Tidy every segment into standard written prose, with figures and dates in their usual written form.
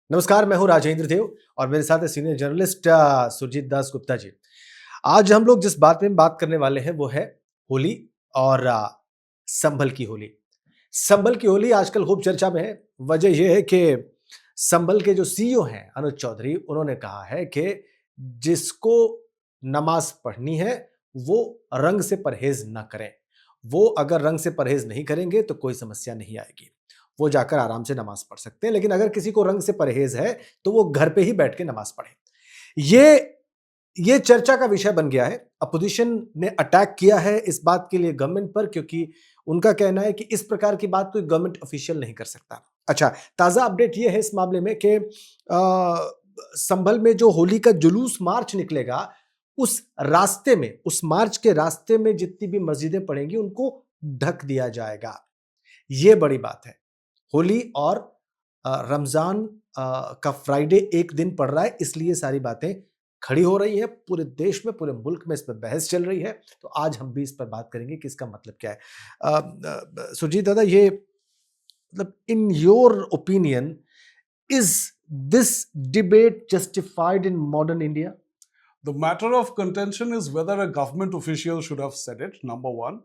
नमस्कार, मैं हूं राजेंद्र देव और मेरे साथ है सीनियर जर्नलिस्ट सुरजीत दास गुप्ता जी। आज हम लोग जिस बात में बात करने वाले हैं वो है होली और संभल की होली। संभल की होली आजकल खूब चर्चा में है। वजह यह है कि संभल के जो सीईओ हैं अनुज चौधरी, उन्होंने कहा है कि जिसको नमाज पढ़नी है वो रंग से परहेज ना करें। वो अगर रंग से परहेज नहीं करेंगे तो कोई समस्या नहीं आएगी, वो जाकर आराम से नमाज पढ़ सकते हैं। लेकिन अगर किसी को रंग से परहेज है तो वो घर पे ही बैठ के नमाज पढ़े। ये चर्चा का विषय बन गया है। अपोजिशन ने अटैक किया है इस बात के लिए गवर्नमेंट पर, क्योंकि उनका कहना है कि इस प्रकार की बात कोई गवर्नमेंट ऑफिशियल नहीं कर सकता। अच्छा, ताजा अपडेट ये है इस मामले में कि संभल में जो होली का जुलूस मार्च निकलेगा, उस रास्ते में, उस मार्च के रास्ते में जितनी भी मस्जिदें पड़ेंगी उनको ढक दिया जाएगा। ये बड़ी बात है। होली और रमजान का फ्राइडे एक दिन पड़ रहा है, इसलिए सारी बातें खड़ी हो रही है। पूरे देश में, पूरे मुल्क में इस पर बहस चल रही है। तो आज हम भी इस पर बात करेंगे कि इसका मतलब क्या है। सुरजीत दादा, ये मतलब in your opinion, is this debate justified in modern India? The matter of contention is whether a government official should have said it, number one.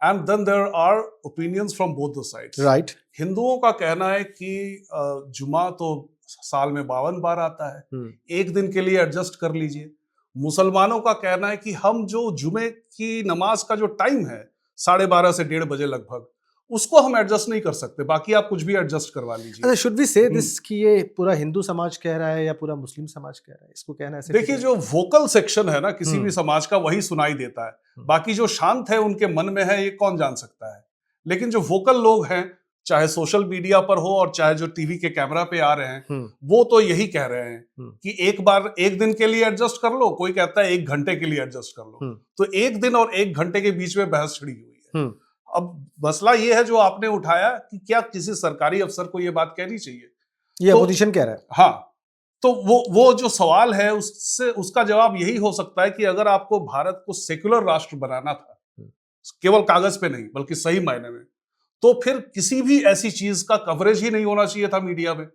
And then there are opinions from both the sides. Right. हिंदुओं का कहना है कि जुमा तो साल में 52 बार आता है, एक दिन के लिए एडजस्ट कर लीजिए। मुसलमानों का कहना है कि हम जो जुमे की नमाज का जो टाइम है 12:30 से 1:30 बजे लगभग, उसको हम एडजस्ट नहीं कर सकते, बाकी आप कुछ भी एडजस्ट करवा लीजिए। शुड वी से दिस कि ये पूरा हिंदू समाज कह रहा है या पूरा मुस्लिम समाज कह रहा है? इसको कहना ऐसे, देखिए, जो वोकल सेक्शन है ना किसी भी समाज का, वही सुनाई देता है। बाकी जो शांत है उनके मन में है, ये कौन जान सकता है। लेकिन जो वोकल लोग हैं, चाहे सोशल मीडिया पर हो और चाहे जो टीवी के कैमरा पे आ रहे हैं, वो तो यही कह रहे हैं कि एक बार, एक दिन के लिए एडजस्ट कर लो, कोई कहता है 1 घंटे के लिए एडजस्ट कर लो। तो 1 दिन और 1 घंटे के बीच में बहस छिड़ी हुई है। अब मसला ये है जो आपने उठाया कि क्या किसी सरकारी अफसर को ये बात कहनी चाहिए, ये अपोजिशन कह रहा है। हाँ, तो वो जो सवाल है उससे उसका जवाब यही हो सकता है कि अगर आपको भारत को सेक्युलर राष्ट्र बनाना था, केवल कागज पे नहीं बल्कि सही मायने में, तो फिर किसी भी ऐसी चीज का कवरेज ही नहीं होना चाहिए था मीडिया में।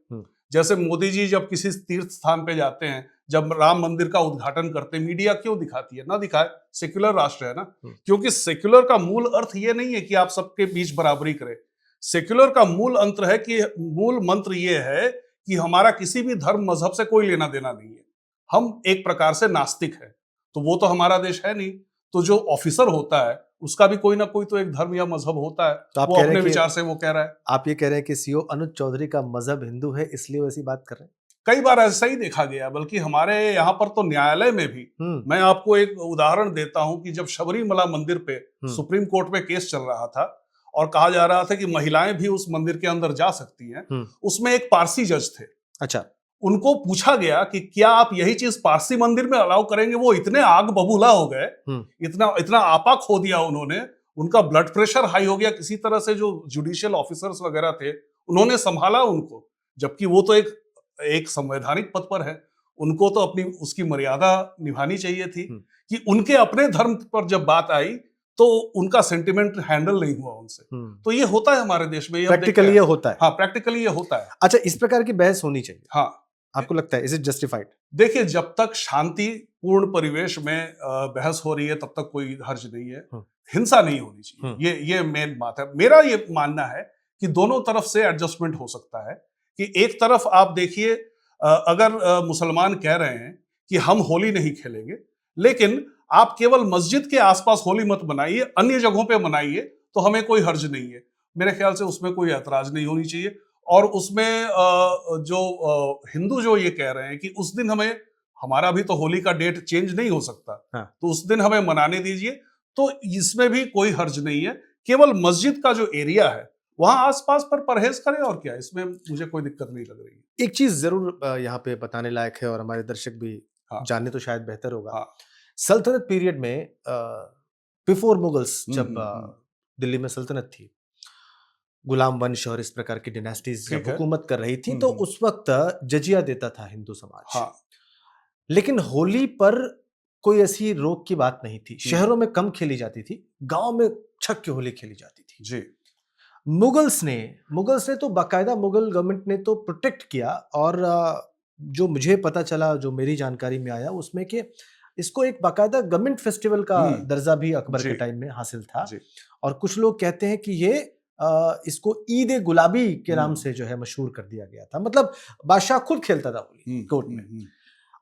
जैसे मोदी जी जब किसी तीर्थ स्थान पे जाते हैं, जब राम मंदिर का उद्घाटन करते हैं, मीडिया क्यों दिखाती है? ना दिखाए, सेक्युलर राष्ट्र है ना। क्योंकि सेक्युलर का मूल अर्थ ये नहीं है कि आप सबके बीच बराबरी करें। सेक्युलर का मूल मंत्र ये है कि हमारा किसी भी धर्म मजहब से कोई लेना देना नहीं है। हम एक प्रकार से नास्तिक है, तो वो तो हमारा देश है नहीं। तो जो ऑफिसर होता है उसका भी कोई ना कोई तो एक धर्म या मजहब होता है, तो वो अपने विचार से वो कह रहा है। आप ये कह रहे हैं कि सीईओ अनुज चौधरी का मजहब हिंदू है, इसलिए वैसी बात कर रहे हैं? कई बार ऐसा ही देखा गया, बल्कि हमारे यहाँ पर तो न्यायालय में भी, मैं आपको एक उदाहरण देता हूं कि जब शबरीमला मंदिर पे सुप्रीम कोर्ट में केस चल रहा था और कहा जा रहा था कि महिलाएं भी उस मंदिर के अंदर जा सकती हैं, उसमें एक पारसी जज थे। अच्छा, उनको पूछा गया कि क्या आप यही चीज पारसी मंदिर में अलाउ करेंगे? वो इतने आग बबूला हो गए, इतना आपा खो दिया उन्होंने, उनका ब्लड प्रेशर हाई हो गया। किसी तरह से जो जुडिशियल ऑफिसर्स वगैरह थे उन्होंने संभाला उनको, जबकि वो तो एक संवैधानिक पद पर है, उनको तो अपनी उसकी मर्यादा निभानी चाहिए थी। कि उनके अपने धर्म पर जब बात आई तो उनका सेंटिमेंट हैंडल नहीं हुआ उनसे। तो ये होता है हमारे देश में, प्रैक्टिकली ये होता है। हाँ, प्रैक्टिकली ये होता है। अच्छा, इस प्रकार की बहस होनी चाहिए? हाँ, आपको लगता है इज इट जस्टिफाइड? देखिए, जब तक शांतिपूर्ण परिवेश में बहस हो रही है तब तक कोई हर्ज नहीं है। हिंसा नहीं होनी चाहिए, ये मेन बात है। मेरा ये मानना है कि दोनों तरफ से एडजस्टमेंट हो सकता है। कि एक तरफ आप देखिए, अगर मुसलमान कह रहे हैं कि हम होली नहीं खेलेंगे, लेकिन आप केवल मस्जिद के आसपास होली मत बनाइए, अन्य जगहों पे मनाइए, तो हमें कोई हर्ज नहीं है। मेरे ख्याल से उसमें कोई ऐतराज नहीं होनी चाहिए। और उसमें जो हिंदू जो ये कह रहे हैं कि उस दिन हमारा भी तो होली का डेट चेंज नहीं हो सकता, तो उस दिन हमें मनाने दीजिए, तो इसमें भी कोई हर्ज नहीं है। केवल मस्जिद का जो एरिया है वहां आसपास पर परहेज करें, और क्या, इसमें मुझे कोई दिक्कत नहीं लग रही। एक चीज जरूर यहाँ पे बताने लायक है और हमारे दर्शक भी जाने तो शायद बेहतर होगा। सल्तनत पीरियड में, बिफोर मुगल्स, जब दिल्ली में सल्तनत थी, गुलाम वंश और इस प्रकार की डिनेस्टीज हुकूमत कर रही थी, तो उस वक्त जजिया देता था हिंदू समाज। लेकिन होली पर कोई ऐसी रोक की बात नहीं थी। शहरों में कम खेली जाती थी, गांव में छक के होली खेली जाती थी। जी। मुगल्स ने तो बाकायदा, मुगल गवर्नमेंट ने तो प्रोटेक्ट किया। और जो मुझे पता चला, जो मेरी जानकारी में आया उसमें, कि इसको एक बाकायदा गवर्नमेंट फेस्टिवल का दर्जा भी अकबर के टाइम में हासिल था। और कुछ लोग कहते हैं कि ये इसको ईद ए गुलाबी के नाम से जो है मशहूर कर दिया गया था। मतलब बादशाह खुद खेलता था होली कोर्ट में।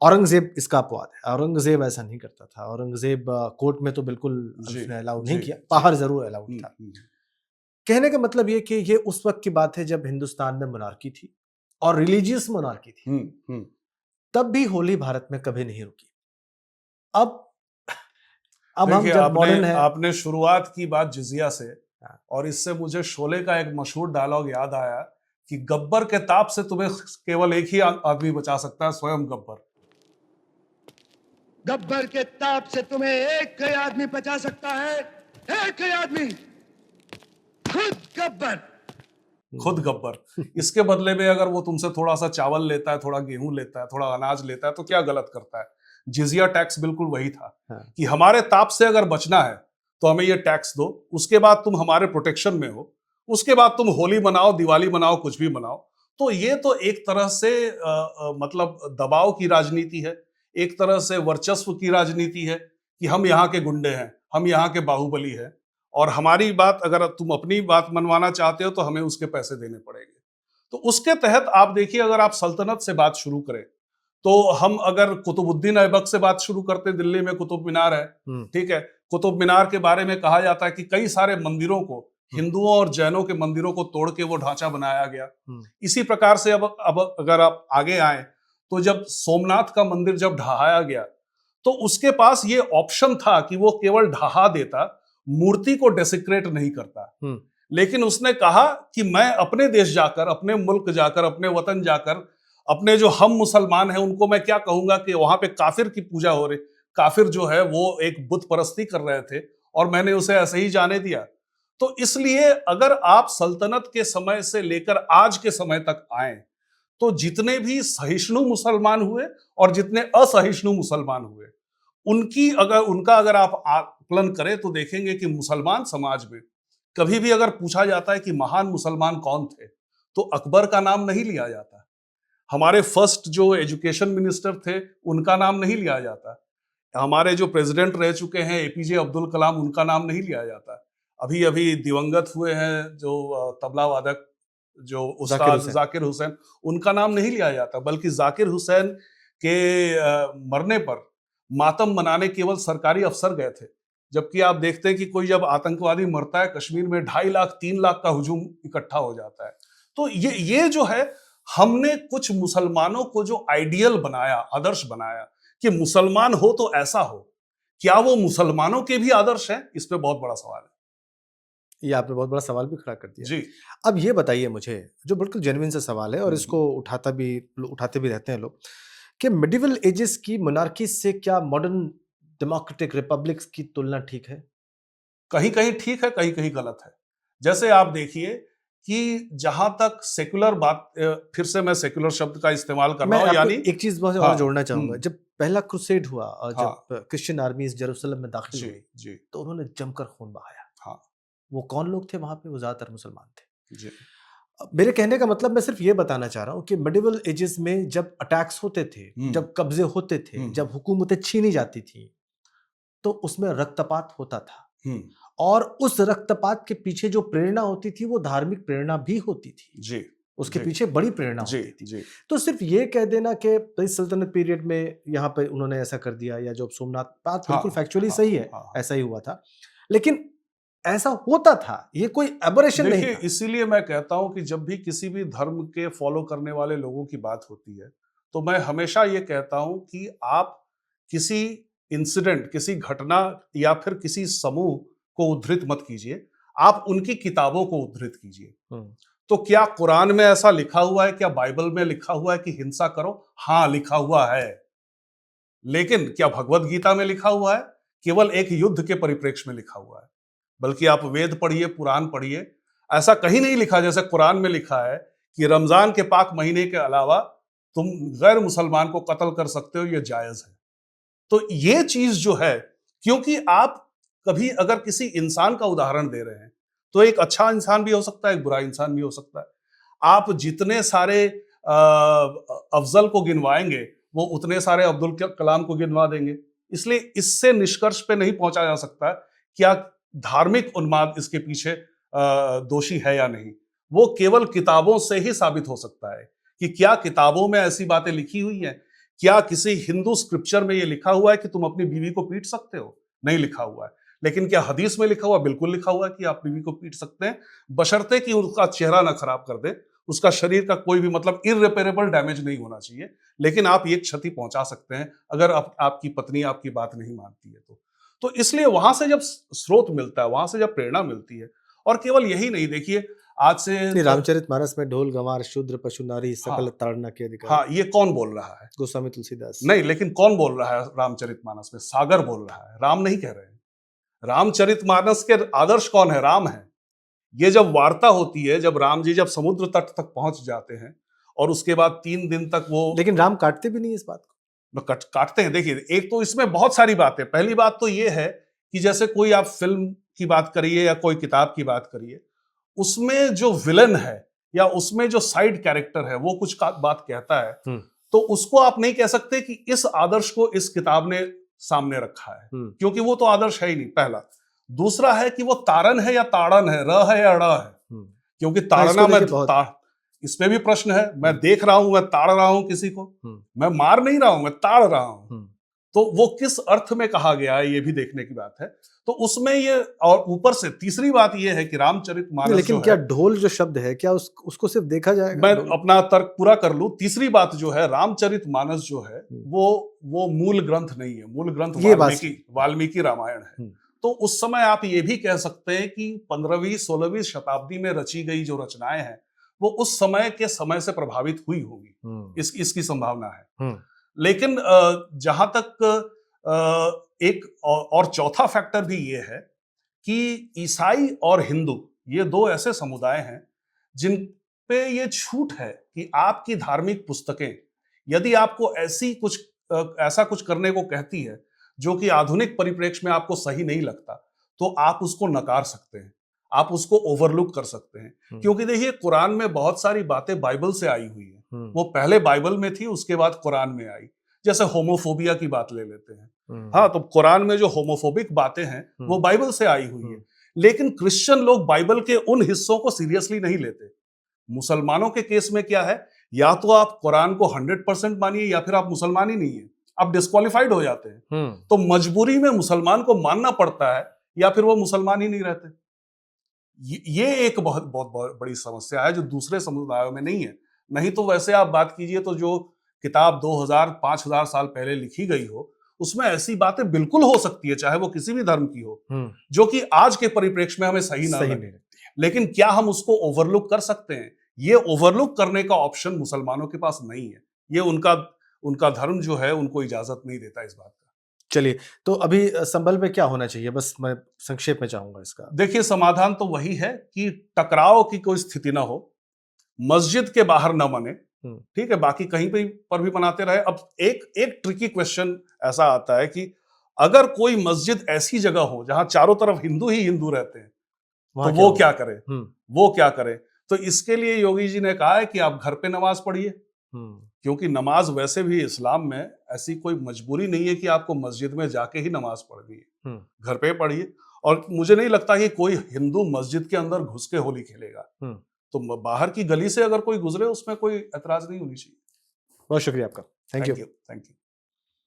औरंगजेब इसका अपवाद है, औरंगजेब ऐसा नहीं करता था। औरंगजेब कोर्ट में तो बिल्कुल उसने अलाउ नहीं किया, बाहर जरूर अलाउड था। कहने का मतलब ये कि ये उस वक्त की बात है जब हिंदुस्तान में मोनार्की थी और रिलीजियस मोनार्की थी। तब भी होली भारत में कभी नहीं रुकी। अब हम जब मॉडर्न है। आपने शुरुआत की बात जिजिया से, और इससे मुझे शोले का एक मशहूर डायलॉग याद आया कि गब्बर के ताप से तुम्हें केवल एक ही आदमी बचा सकता है, स्वयं गब्बर। गब्बर के ताप से तुम्हें एक ही आदमी बचा सकता है, एक ही आदमी, खुद गब्बर। इसके बदले में अगर वो तुमसे थोड़ा सा चावल लेता है, थोड़ा गेहूं लेता है, थोड़ा अनाज लेता है, तो क्या गलत करता है? जिजिया टैक्स बिल्कुल वही था। कि हमारे ताप से अगर बचना है तो हमें ये टैक्स दो, उसके बाद तुम हमारे प्रोटेक्शन में हो, उसके बाद तुम होली मनाओ, दिवाली मनाओ, कुछ भी मनाओ। तो ये तो एक तरह से मतलब दबाव की राजनीति है, एक तरह से वर्चस्व की राजनीति है कि हम यहाँ के गुंडे हैं, हम यहाँ के बाहुबली हैं, और हमारी बात, अगर तुम अपनी बात मनवाना चाहते हो तो हमें उसके पैसे देने पड़ेंगे। तो उसके तहत आप देखिए, अगर आप सल्तनत से बात शुरू करें तो हम अगर कुतुबुद्दीन ऐबक से बात शुरू करते, दिल्ली में कुतुब मीनार है, ठीक है। कुतुब मीनार के बारे में कहा जाता है कि कई सारे मंदिरों को, हिंदुओं और जैनों के मंदिरों को तोड़ के वो ढांचा बनाया गया। इसी प्रकार से अब अगर आप आगे आए तो जब सोमनाथ का मंदिर जब ढहाया गया तो उसके पास ये ऑप्शन था कि वो केवल ढहा देता, मूर्ति को डेसिक्रेट नहीं करता। लेकिन उसने कहा कि मैं अपने देश जाकर, अपने मुल्क जाकर, अपने वतन जाकर, अपने जो हम मुसलमान हैं उनको मैं क्या कहूंगा कि वहां पे काफिर की पूजा हो रही, काफिर जो है वो एक बुत परस्ती कर रहे थे और मैंने उसे ऐसे ही जाने दिया। तो इसलिए अगर आप सल्तनत के समय से लेकर आज के समय तक आए तो जितने भी सहिष्णु मुसलमान हुए और जितने असहिष्णु मुसलमान हुए, उनका अगर आप आकलन करें तो देखेंगे कि मुसलमान समाज में कभी भी अगर पूछा जाता है कि महान मुसलमान कौन थे तो अकबर का नाम नहीं लिया जाता। हमारे फर्स्ट जो एजुकेशन मिनिस्टर थे उनका नाम नहीं लिया जाता। हमारे जो प्रेसिडेंट रह चुके हैं एपीजे अब्दुल कलाम, उनका नाम नहीं लिया जाता। अभी अभी दिवंगत हुए हैं जो तबला वादक, जो उस्ताद जाकिर हुसैन, उनका नाम नहीं लिया जाता। बल्कि जाकिर हुसैन के मरने पर मातम मनाने केवल सरकारी अफसर गए थे, जबकि आप देखते हैं कि कोई जब आतंकवादी मरता है कश्मीर में 2.5 लाख 3 लाख का हुजूम इकट्ठा हो जाता है। तो ये जो है, हमने कुछ मुसलमानों को जो आइडियल बनाया, आदर्श बनाया कि मुसलमान हो तो ऐसा हो, क्या वो मुसलमानों के भी आदर्श हैं? इस पे बहुत बड़ा सवाल है। ये आपने बहुत बड़ा सवाल भी खड़ा कर दिया जी। अब ये बताइए मुझे, जो बिल्कुल जेन्युइन सा सवाल है और इसको उठाते भी रहते हैं लोग, कि मिडिवल एजेस की मोनार्की से क्या मॉडर्न डेमोक्रेटिक रिपब्लिक्स की तुलना ठीक है? कहीं कहीं ठीक है, कहीं कहीं गलत है। जैसे आप देखिए कि जहां तक सेकुलर बात, फिर से मैं सेकुलर शब्द का इस्तेमाल कर रहा हूं, यानी एक चीज बहुत और जोड़ना चाहूंगा। जब पहला क्रूसेड हुआ और जब क्रिश्चियन आर्मीज जेरूसलम में दाखिल हुई तो उन्होंने जमकर खून बहाया। वो कौन लोग थे वहां पे? वो ज्यादातर मुसलमान थे। मेरे कहने का मतलब, मैं सिर्फ ये बताना चाह रहा हूँ कि मिडिवल एजेस में जब अटैक्स होते थे, जब कब्जे होते थे, जब हुकूमतें छीनी जाती थी, तो उसमें रक्तपात होता था। और उस रक्तपात के पीछे जो प्रेरणा होती थी वो धार्मिक प्रेरणा भी होती थी। उसके पीछे बड़ी प्रेरणा होती थी। तो सिर्फ ये कह देना कि सल्तनत पीरियड में यहाँ पे उन्होंने ऐसा कर दिया, या जो सोमनाथ, बात बिल्कुल फैक्चुअली सही है, ऐसा ही हुआ था, लेकिन ऐसा होता था, ये कोई एबरेशन नहीं था। इसीलिए मैं कहता हूं कि जब भी किसी भी धर्म के फॉलो करने वाले लोगों की बात होती है तो मैं हमेशा ये कहता हूं कि आप किसी इंसिडेंट, किसी घटना या फिर किसी समूह को उद्धृत मत कीजिए, आप उनकी किताबों को उद्धृत कीजिए। तो क्या कुरान में ऐसा लिखा हुआ है, क्या बाइबल में लिखा हुआ है कि हिंसा करो? हाँ, लिखा हुआ है। लेकिन क्या भगवत गीता में लिखा हुआ है? केवल एक युद्ध के परिप्रेक्ष्य में लिखा हुआ है। बल्कि आप वेद पढ़िए, पुराण पढ़िए, ऐसा कहीं नहीं लिखा जैसे कुरान में लिखा है कि रमजान के पाक महीने के अलावा तुम गैर मुसलमान को कत्ल कर सकते हो, ये जायज है। तो ये चीज जो है, क्योंकि आप कभी अगर किसी इंसान का उदाहरण दे रहे हैं तो एक अच्छा इंसान भी हो सकता है, एक बुरा इंसान भी हो सकता है। आप जितने सारे अफजल को गिनवाएंगे वो उतने सारे अब्दुल कलाम को गिनवा देंगे। इसलिए इससे निष्कर्ष पे नहीं पहुंचा जा सकता क्या धार्मिक उन्माद इसके पीछे दोषी है या नहीं। वो केवल किताबों से ही साबित हो सकता है कि क्या किताबों में ऐसी बातें लिखी हुई हैं, क्या किसी हिंदू स्क्रिप्चर में ये लिखा हुआ है कि तुम अपनी बीवी को पीट सकते हो? नहीं लिखा हुआ है। लेकिन क्या हदीस में लिखा हुआ? बिल्कुल लिखा हुआ है कि आप बीवी को पीट सकते हैं, बशर्ते कि उसका चेहरा ना खराब कर दे, उसका शरीर का कोई भी मतलब इररिपेरेबल डैमेज नहीं होना चाहिए, लेकिन आप ये क्षति पहुंचा सकते हैं अगर आपकी पत्नी आपकी बात नहीं मानती है तो इसलिए वहां से जब स्रोत मिलता है, वहां से जब प्रेरणा मिलती है। और केवल यही नहीं, देखिए आज से रामचरितमानस में ढोल गंवार शूद्र पशु नारी सकल हाँ, ताड़ना के अधिकार। हाँ, ये कौन बोल रहा है? गोस्वामी तुलसीदास। नहीं, लेकिन कौन बोल रहा है रामचरितमानस में? सागर बोल रहा है, राम नहीं कह रहे हैं। रामचरितमानस के आदर्श कौन है? राम है। ये जब वार्ता होती है, जब राम जी जब समुद्र तट तक पहुंच जाते हैं और उसके बाद 3 दिन तक वो, लेकिन राम काटते भी नहीं इस बात को। काटते हैं। देखिए, एक तो इसमें बहुत सारी बातें। पहली बात तो ये है कि जैसे कोई आप फिल्म की बात करिए या कोई किताब की बात करिए, उसमें जो विलन है या उसमें जो साइड कैरेक्टर है वो कुछ बात कहता है, तो उसको आप नहीं कह सकते कि इस आदर्श को इस किताब ने सामने रखा है, क्योंकि वो तो आदर्श है ही नहीं, पहला। दूसरा है कि वो तारन है या ताड़न है, र है या ड़ है, क्योंकि ताड़ना में इसमें भी प्रश्न है। मैं देख रहा हूं, मैं ताड़ रहा हूं किसी को, मैं मार नहीं रहा हूं, मैं ताड़ रहा हूं, तो वो किस अर्थ में कहा गया है ये भी देखने की बात है। तो उसमें ये, और ऊपर से तीसरी बात ये है कि रामचरितमानस, लेकिन क्या ढोल जो शब्द है क्या उसको सिर्फ देखा जाएगा? मैं अपना तर्क पूरा कर लूं। तीसरी बात जो है, रामचरितमानस जो है वो मूल ग्रंथ नहीं है। मूल ग्रंथ वाल्मीकि रामायण है। तो उस समय आप ये भी कह सकते हैं कि 15वीं 16वीं शताब्दी में रची गई जो रचनाएं हैं वो उस समय के समय से प्रभावित हुई होगी, इसकी संभावना है। लेकिन जहां तक एक और चौथा फैक्टर भी ये है कि ईसाई और हिंदू ये दो ऐसे समुदाय हैं जिन पे ये छूट है कि आपकी धार्मिक पुस्तकें यदि आपको ऐसा कुछ करने को कहती है जो कि आधुनिक परिप्रेक्ष्य में आपको सही नहीं लगता, तो आप उसको नकार सकते हैं, आप उसको ओवरलुक कर सकते हैं। क्योंकि देखिए, कुरान में बहुत सारी बातें बाइबल से आई हुई है। वो पहले बाइबल में थी, उसके बाद कुरान में आई। जैसे होमोफोबिया की बात ले लेते हैं, हाँ, तो कुरान में जो होमोफोबिक बातें हैं वो बाइबल से आई हुई है। लेकिन क्रिश्चियन लोग बाइबल के उन हिस्सों को सीरियसली नहीं लेते। मुसलमानों के केस में क्या है, या तो आप कुरान को 100% मानिए या फिर आप मुसलमान ही नहीं है, आप डिस्क्वालिफाइड हो जाते हैं। तो मजबूरी में मुसलमान को मानना पड़ता है या फिर वो मुसलमान ही नहीं रहते। ये एक बहुत बहुत बड़ी समस्या है जो दूसरे समुदायों में नहीं है। नहीं तो वैसे आप बात कीजिए तो जो किताब 2000-5000 साल पहले लिखी गई हो उसमें ऐसी बातें बिल्कुल हो सकती है, चाहे वो किसी भी धर्म की हो, जो कि आज के परिप्रेक्ष्य में हमें सही नहीं लगती है। लेकिन क्या हम उसको ओवरलुक कर सकते हैं? ये ओवरलुक करने का ऑप्शन मुसलमानों के पास नहीं है। ये उनका धर्म जो है उनको इजाजत नहीं देता इस बात का। चलिए, तो अभी संभल में क्या होना चाहिए, बस मैं संक्षेप में चाहूंगा इसका। देखिए, समाधान तो वही है कि टकराव की कोई स्थिति ना हो, मस्जिद के बाहर ना बने, ठीक है, बाकी कहीं पर भी बनाते रहे। अब एक ट्रिकी क्वेश्चन ऐसा आता है कि अगर कोई मस्जिद ऐसी जगह हो जहां चारों तरफ हिंदू ही हिंदू रहते हैं, तो वो क्या करे? वो क्या करे? तो इसके लिए योगी जी ने कहा है कि आप घर पे नमाज पढ़िए, क्योंकि नमाज वैसे भी इस्लाम में ऐसी कोई मजबूरी नहीं है कि आपको मस्जिद में जाके ही नमाज पढ़नी है, घर पे पढ़िए। और मुझे नहीं लगता कि कोई हिंदू मस्जिद के अंदर घुस के होली खेलेगा, तो बाहर की गली से अगर कोई गुजरे उसमें कोई ऐतराज नहीं होनी चाहिए। बहुत शुक्रिया आपका, थैंक यू।